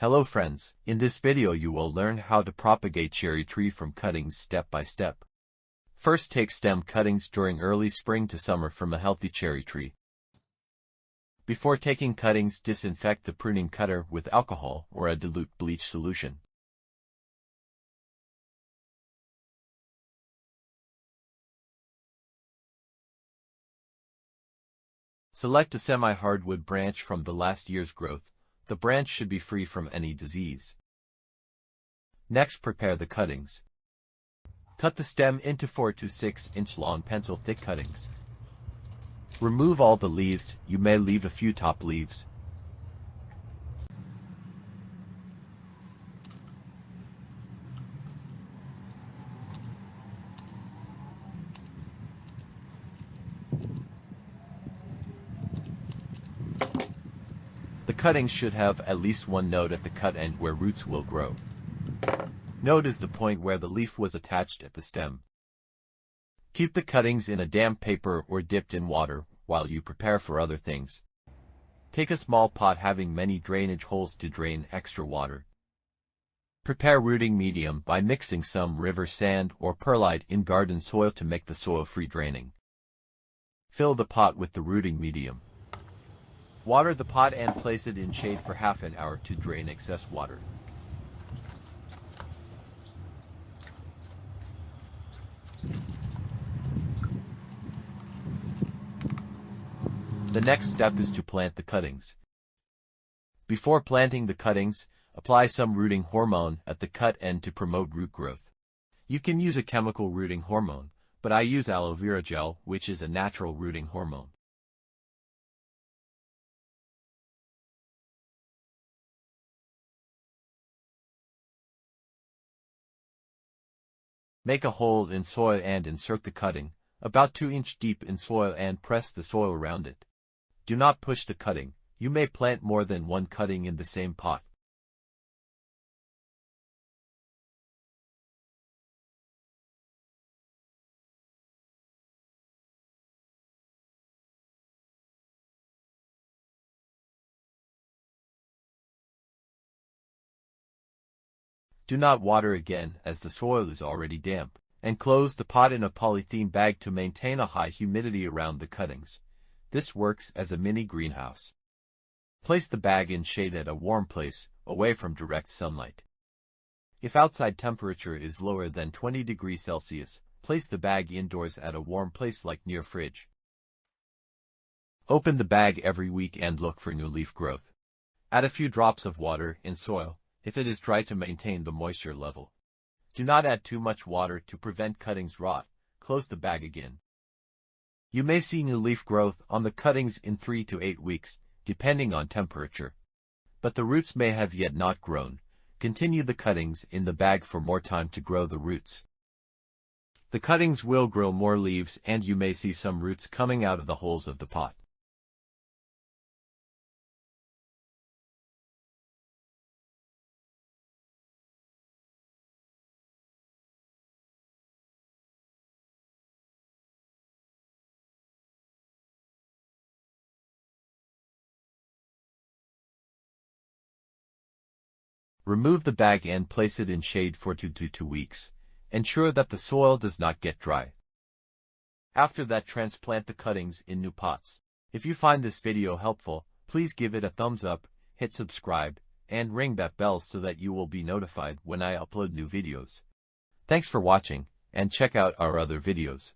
Hello friends, in this video you will learn how to propagate cherry tree from cuttings step by step. First, take stem cuttings during early spring to summer from a healthy cherry tree. Before taking cuttings, disinfect the pruning cutter with alcohol or a dilute bleach solution. Select a semi-hardwood branch from the last year's growth. The branch should be free from any disease. Next, prepare the cuttings. Cut the stem into 4 to 6 inch long pencil-thick cuttings. Remove all the leaves. You may leave a few top leaves. The cuttings should have at least one node at the cut end where roots will grow. Node is the point where the leaf was attached at the stem. Keep the cuttings in a damp paper or dipped in water while you prepare for other things. Take a small pot having many drainage holes to drain extra water. Prepare rooting medium by mixing some river sand or perlite in garden soil to make the soil free draining. Fill the pot with the rooting medium. Water the pot and place it in shade for half an hour to drain excess water. The next step is to plant the cuttings. Before planting the cuttings, apply some rooting hormone at the cut end to promote root growth. You can use a chemical rooting hormone, but I use aloe vera gel, which is a natural rooting hormone. Make a hole in soil and insert the cutting, about 2 inch deep in soil, and press the soil around it. Do not push the cutting. You may plant more than one cutting in the same pot. Do not water again, as the soil is already damp, and close the pot in a polythene bag to maintain a high humidity around the cuttings. This works as a mini greenhouse. Place the bag in shade at a warm place, away from direct sunlight. If outside temperature is lower than 20 degrees Celsius, place the bag indoors at a warm place like near fridge. Open the bag every week and look for new leaf growth. Add a few drops of water in soil if it is dry to maintain the moisture level. Do not add too much water to prevent cuttings rot. Close the bag again. You may see new leaf growth on the cuttings in 3 to 8 weeks, depending on temperature. But the roots may have yet not grown. Continue the cuttings in the bag for more time to grow the roots. The cuttings will grow more leaves and you may see some roots coming out of the holes of the pot. Remove the bag and place it in shade for 2 to 2 weeks. Ensure that the soil does not get dry. After that, transplant the cuttings in new pots. If you find this video helpful, please give it a thumbs up, hit subscribe, and ring that bell so that you will be notified when I upload new videos. Thanks for watching, and check out our other videos.